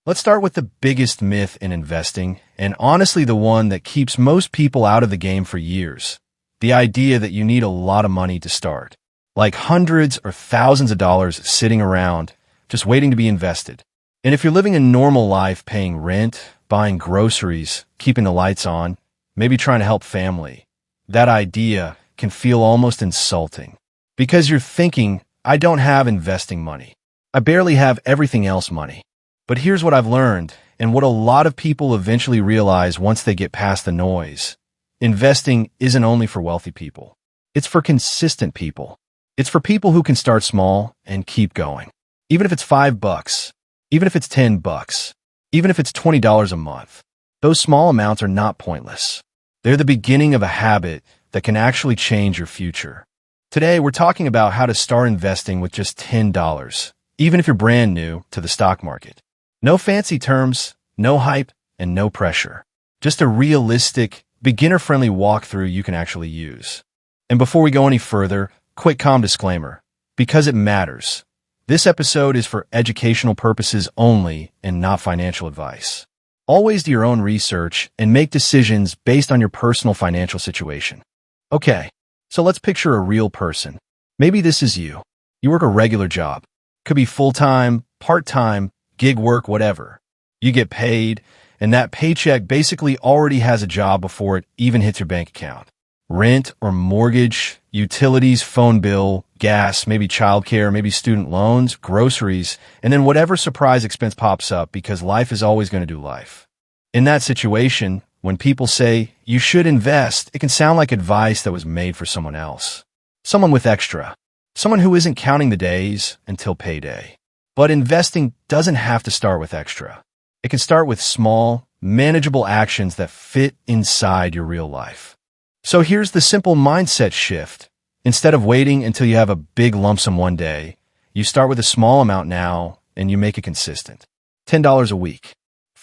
Let's start with the biggest myth in investing, and honestly the one that keeps most people out of the game for years. The idea that you need a lot of money to start. Like hundreds or thousands of dollars sitting around, just waiting to be invested. And if you're living a normal life paying rent, buying groceries, keeping the lights on, maybe trying to help family, that idea can feel almost insulting. Because you're thinking, I don't have investing money. I barely have everything else money. But here's what I've learned, and what a lot of people eventually realize once they get past the noise. Investing isn't only for wealthy people. It's for consistent people. It's for people who can start small and keep going. Even if it's $5, even if it's $10, even if it's $20 a month. Those small amounts are not pointless. They're the beginning of a habit that can actually change your future. Today, we're talking about how to start investing with just $10, even if you're brand new to the stock market. No fancy terms, no hype, and no pressure. Just a realistic, beginner-friendly walkthrough you can actually use. And before we go any further, quick calm disclaimer. Because it matters. This episode is for educational purposes only and not financial advice. Always do your own research and make decisions based on your personal financial situation. Okay, so let's picture a real person. Maybe this is you. You work a regular job. Could be full-time, part-time, gig work, whatever. You get paid, and that paycheck basically already has a job before it even hits your bank account. Rent or mortgage, utilities, phone bill, gas, maybe childcare, maybe student loans, groceries, and then whatever surprise expense pops up because life is always going to do life. In that situation, when people say, you should invest, it can sound like advice that was made for someone else. Someone with extra. Someone who isn't counting the days until payday. But investing doesn't have to start with extra. It can start with small, manageable actions that fit inside your real life. So here's the simple mindset shift. Instead of waiting until you have a big lump sum one day, you start with a small amount now and you make it consistent. $10 a week,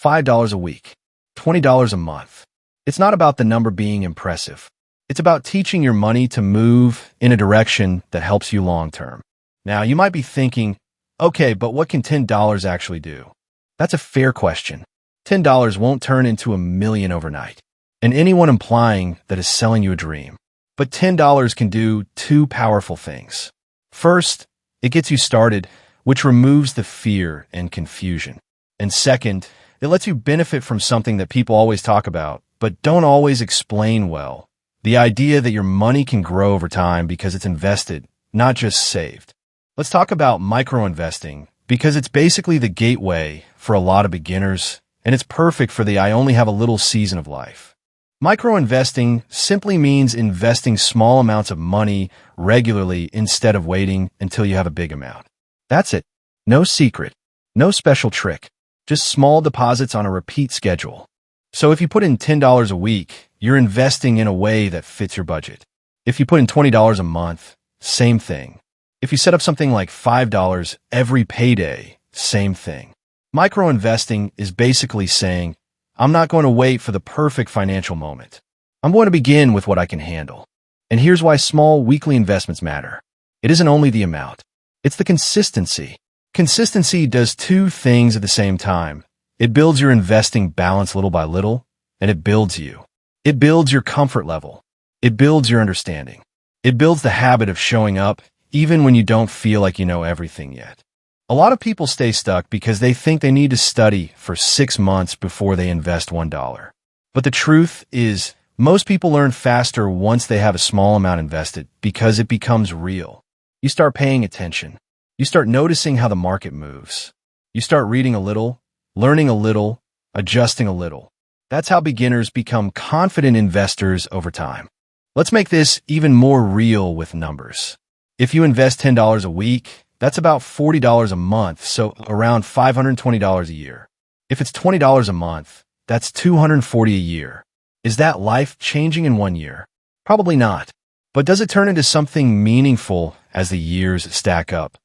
$5 a week, $20 a month. It's not about the number being impressive. It's about teaching your money to move in a direction that helps you long term. Now, you might be thinking, okay, but what can $10 actually do? That's a fair question. $10 won't turn into $1 million overnight. And anyone implying that is selling you a dream. But $10 can do two powerful things. First, it gets you started, which removes the fear and confusion. And second, it lets you benefit from something that people always talk about, but don't always explain well. The idea that your money can grow over time because it's invested, not just saved. Let's talk about micro-investing, because it's basically the gateway for a lot of beginners, and it's perfect for the I only have a little season of life. Micro-investing simply means investing small amounts of money regularly instead of waiting until you have a big amount. That's it. No secret. No special trick. Just small deposits on a repeat schedule. So if you put in $10 a week, you're investing in a way that fits your budget. If you put in $20 a month, same thing. If you set up something like $5 every payday, same thing. Micro-investing is basically saying, I'm not going to wait for the perfect financial moment. I'm going to begin with what I can handle. And here's why small weekly investments matter. It isn't only the amount. It's the consistency. Consistency does two things at the same time. It builds your investing balance little by little, and it builds you. It builds your comfort level. It builds your understanding. It builds the habit of showing up even when you don't feel like you know everything yet. A lot of people stay stuck because they think they need to study for 6 months before they invest $1. But the truth is, most people learn faster once they have a small amount invested because it becomes real. You start paying attention. You start noticing how the market moves. You start reading a little, learning a little, adjusting a little. That's how beginners become confident investors over time. Let's make this even more real with numbers. If you invest $10 a week, that's about $40 a month, so around $520 a year. If it's $20 a month, that's $240 a year. Is that life-changing in 1 year? Probably not. But does it turn into something meaningful as the years stack up?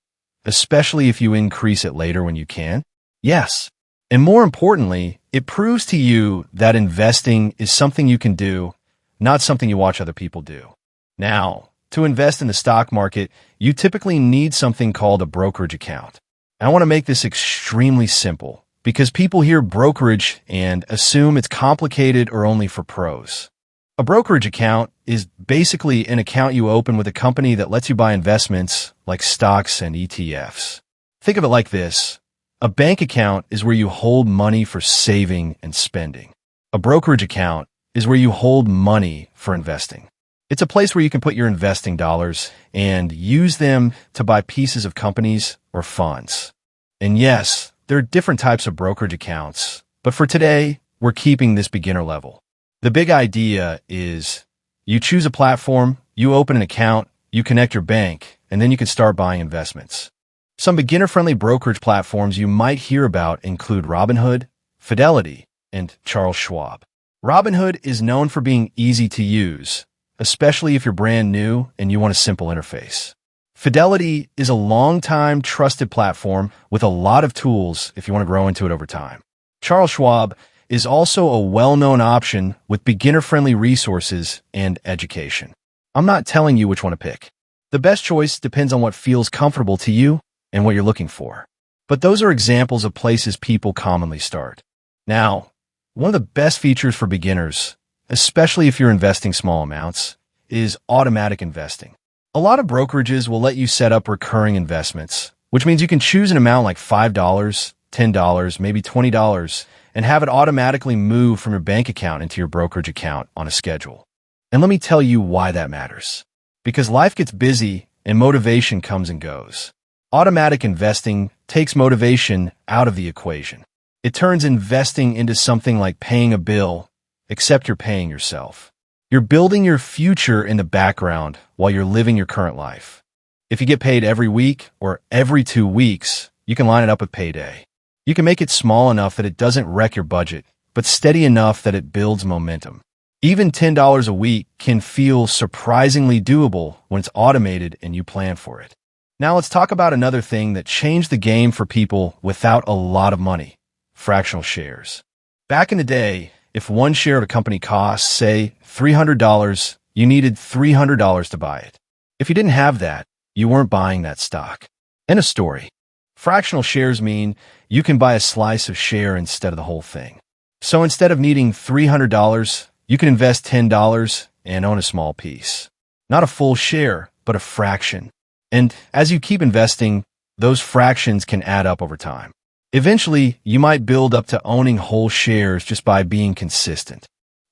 Especially if you increase it later when you can? Yes. And more importantly, it proves to you that investing is something you can do, not something you watch other people do. Now, to invest in the stock market, you typically need something called a brokerage account. I want to make this extremely simple. because people hear brokerage and assume it's complicated or only for pros. A brokerage account is basically an account you open with a company that lets you buy investments like stocks and ETFs. Think of it like this. A bank account is where you hold money for saving and spending. A brokerage account is where you hold money for investing. It's a place where you can put your investing dollars and use them to buy pieces of companies or funds. And yes, there are different types of brokerage accounts, but for today, we're keeping this beginner level. The big idea is you choose a platform, you open an account, you connect your bank, and then you can start buying investments. Some beginner-friendly brokerage platforms you might hear about include Robinhood, Fidelity, and Charles Schwab. Robinhood is known for being easy to use, especially if you're brand new and you want a simple interface. Fidelity is a long-time trusted platform with a lot of tools if you want to grow into it over time. Charles Schwab is also a well-known option with beginner-friendly resources and education. I'm not telling you which one to pick. The best choice depends on what feels comfortable to you and what you're looking for. But those are examples of places people commonly start. Now, one of the best features for beginners, especially if you're investing small amounts, is automatic investing. A lot of brokerages will let you set up recurring investments, which means you can choose an amount like $5, $10, maybe $20, and have it automatically move from your bank account into your brokerage account on a schedule. And let me tell you why that matters. Because life gets busy and motivation comes and goes. Automatic investing takes motivation out of the equation. It turns investing into something like paying a bill, except you're paying yourself. You're building your future in the background while you're living your current life. If you get paid every week or every 2 weeks, you can line it up with payday. You can make it small enough that it doesn't wreck your budget, but steady enough that it builds momentum. Even $10 a week can feel surprisingly doable when it's automated and you plan for it. Now let's talk about another thing that changed the game for people without a lot of money: fractional shares. Back in the day, if one share of a company cost, say, $300, you needed $300 to buy it. If you didn't have that, you weren't buying that stock. End of story. Fractional shares mean you can buy a slice of share instead of the whole thing. So instead of needing $300, you can invest $10 and own a small piece. Not a full share, but a fraction. And as you keep investing, those fractions can add up over time. Eventually, you might build up to owning whole shares just by being consistent.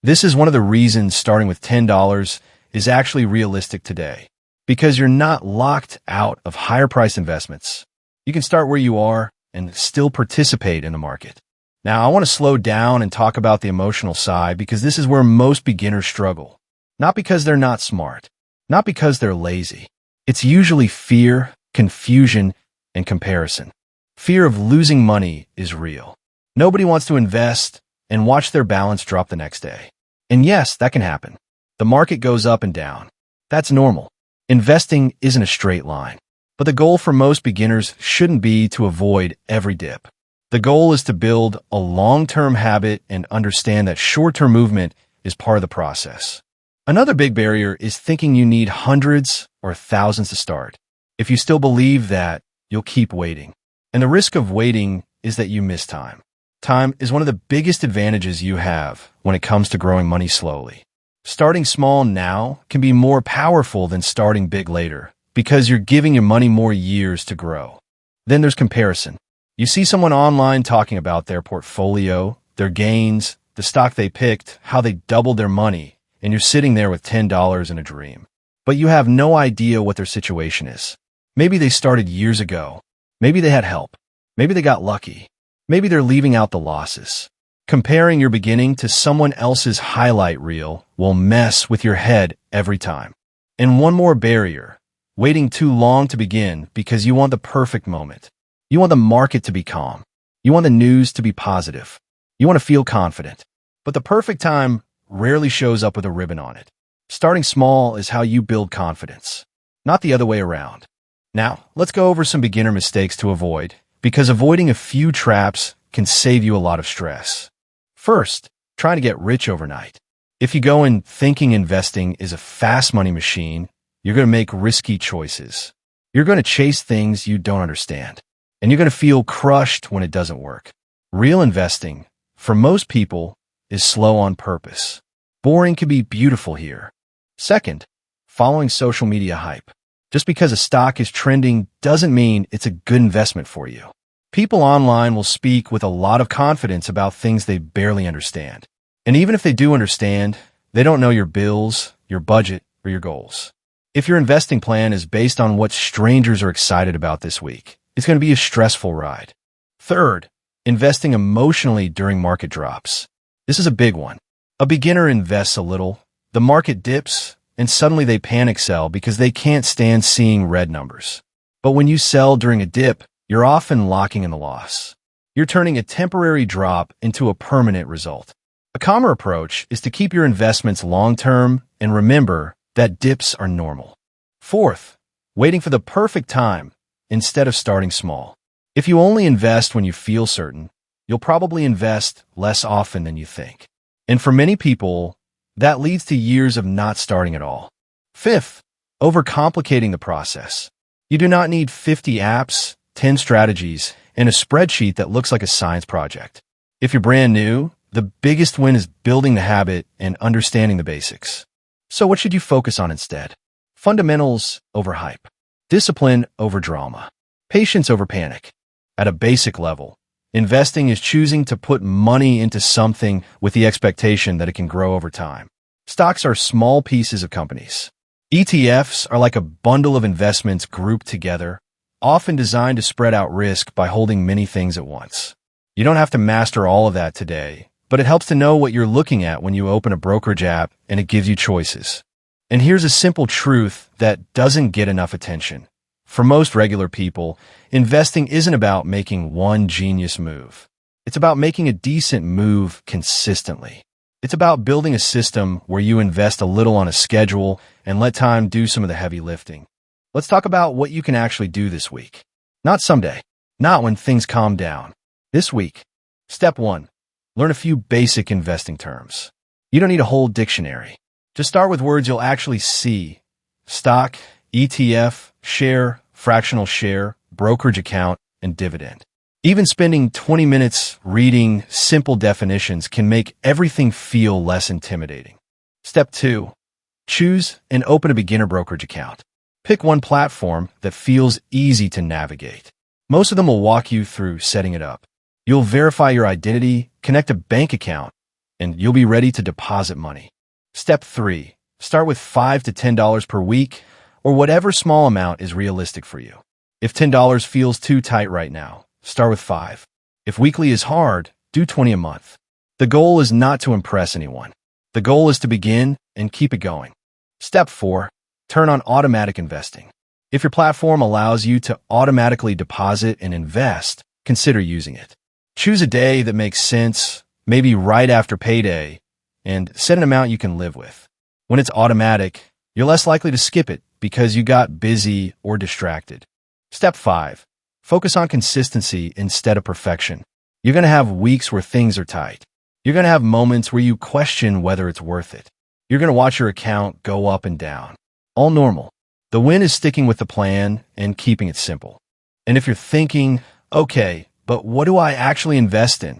This is one of the reasons starting with $10 is actually realistic today, because you're not locked out of higher price investments. You can start where you are and still participate in the market. Now, I want to slow down and talk about the emotional side because this is where most beginners struggle. Not because they're not smart, not because they're lazy. It's usually fear, confusion, and comparison. Fear of losing money is real. Nobody wants to invest and watch their balance drop the next day. And yes, that can happen. The market goes up and down. That's normal. Investing isn't a straight line. But the goal for most beginners shouldn't be to avoid every dip. The goal is to build a long-term habit and understand that short-term movement is part of the process. Another big barrier is thinking you need hundreds or thousands to start. If you still believe that, you'll keep waiting. And the risk of waiting is that you miss time. Time is one of the biggest advantages you have when it comes to growing money slowly. Starting small now can be more powerful than starting big later, because you're giving your money more years to grow. Then there's comparison. You see someone online talking about their portfolio, their gains, the stock they picked, how they doubled their money, and you're sitting there with $10 in a dream. But you have no idea what their situation is. Maybe they started years ago. Maybe they had help. Maybe they got lucky. Maybe they're leaving out the losses. Comparing your beginning to someone else's highlight reel will mess with your head every time. And one more barrier: waiting too long to begin because you want the perfect moment. You want the market to be calm. You want the news to be positive. You want to feel confident. But the perfect time rarely shows up with a ribbon on it. Starting small is how you build confidence, not the other way around. Now, let's go over some beginner mistakes to avoid, because avoiding a few traps can save you a lot of stress. First, trying to get rich overnight. If you go in thinking investing is a fast money machine, you're going to make risky choices. You're going to chase things you don't understand, and you're going to feel crushed when it doesn't work. Real investing, for most people, is slow on purpose. Boring can be beautiful here. Second, following social media hype. Just because a stock is trending doesn't mean it's a good investment for you. People online will speak with a lot of confidence about things they barely understand. And even if they do understand, they don't know your bills, your budget, or your goals. If your investing plan is based on what strangers are excited about this week, it's going to be a stressful ride. Third, investing emotionally during market drops. This is a big one. A beginner invests a little, the market dips, and suddenly they panic sell because they can't stand seeing red numbers. But when you sell during a dip, you're often locking in the loss. You're turning a temporary drop into a permanent result. A calmer approach is to keep your investments long-term and remember that dips are normal. Fourth, waiting for the perfect time instead of starting small. If you only invest when you feel certain, you'll probably invest less often than you think. And for many people, that leads to years of not starting at all. Fifth, overcomplicating the process. You do not need 50 apps, 10 strategies, and a spreadsheet that looks like a science project. If you're brand new, the biggest win is building the habit and understanding the basics. So what should you focus on instead? Fundamentals over hype. Discipline over drama. Patience over panic. At a basic level, investing is choosing to put money into something with the expectation that it can grow over time. Stocks are small pieces of companies. ETFs are like a bundle of investments grouped together, often designed to spread out risk by holding many things at once. You don't have to master all of that today, but it helps to know what you're looking at when you open a brokerage app and it gives you choices. And here's a simple truth that doesn't get enough attention. For most regular people, investing isn't about making one genius move. It's about making a decent move consistently. It's about building a system where you invest a little on a schedule and let time do some of the heavy lifting. Let's talk about what you can actually do this week. Not someday. Not when things calm down. This week. Step 1. Learn a few basic investing terms. You don't need a whole dictionary. Just start with words you'll actually see. Stock, ETF, share, fractional share, brokerage account, and dividend. Even spending 20 minutes reading simple definitions can make everything feel less intimidating. Step 2. Choose and open a beginner brokerage account. Pick one platform that feels easy to navigate. Most of them will walk you through setting it up. You'll verify your identity, connect a bank account, and you'll be ready to deposit money. Step 3. Start with $5 to $10 per week, or whatever small amount is realistic for you. If $10 feels too tight right now, start with $5. If weekly is hard, do $20 a month. The goal is not to impress anyone. The goal is to begin and keep it going. Step 4. Turn on automatic investing. If your platform allows you to automatically deposit and invest, consider using it. Choose a day that makes sense, maybe right after payday, and set an amount you can live with. When it's automatic, you're less likely to skip it because you got busy or distracted. Step 5. Focus on consistency instead of perfection. You're going to have weeks where things are tight. You're going to have moments where you question whether it's worth it. You're going to watch your account go up and down. All normal. The win is sticking with the plan and keeping it simple. And if you're thinking, okay, but what do I actually invest in?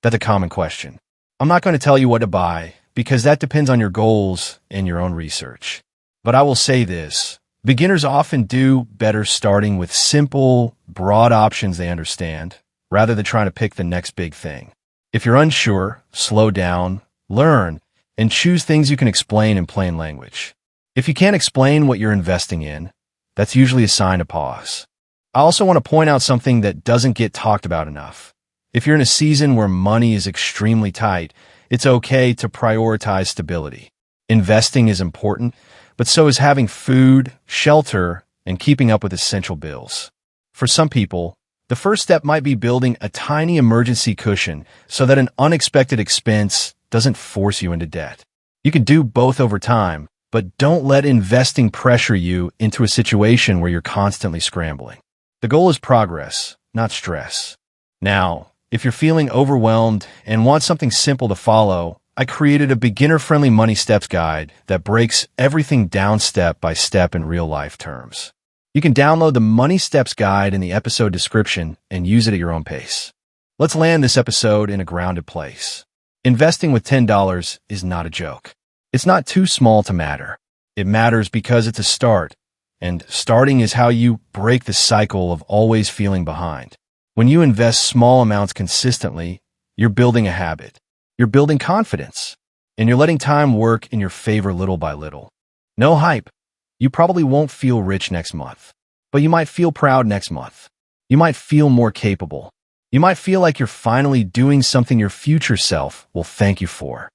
That's a common question. I'm not going to tell you what to buy because that depends on your goals and your own research. But I will say this. Beginners often do better starting with simple, broad options they understand, rather than trying to pick the next big thing. If you're unsure, slow down, learn, and choose things you can explain in plain language. If you can't explain what you're investing in, that's usually a sign to pause. I also want to point out something that doesn't get talked about enough. If you're in a season where money is extremely tight, it's okay to prioritize stability. Investing is important, but so is having food, shelter, and keeping up with essential bills. For some people, the first step might be building a tiny emergency cushion so that an unexpected expense doesn't force you into debt. You can do both over time, but don't let investing pressure you into a situation where you're constantly scrambling. The goal is progress, not stress. Now, if you're feeling overwhelmed and want something simple to follow, I created a beginner-friendly money steps guide that breaks everything down step by step in real-life terms. You can download the Money Steps guide in the episode description and use it at your own pace. Let's land this episode in a grounded place. Investing with $10 is not a joke. It's not too small to matter. It matters because it's a start, and starting is how you break the cycle of always feeling behind. When you invest small amounts consistently, you're building a habit. You're building confidence, and you're letting time work in your favor little by little. No hype. You probably won't feel rich next month, but you might feel proud next month. You might feel more capable. You might feel like you're finally doing something your future self will thank you for.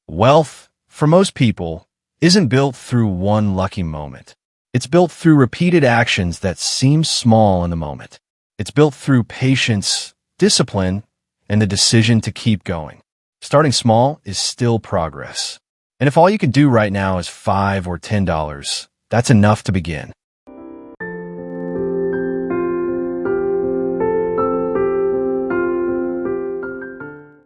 Wealth, for most people, isn't built through one lucky moment. It's built through repeated actions that seem small in the moment. It's built through patience, discipline, and the decision to keep going. Starting small is still progress. And if all you can do right now is $5 or $10, that's enough to begin.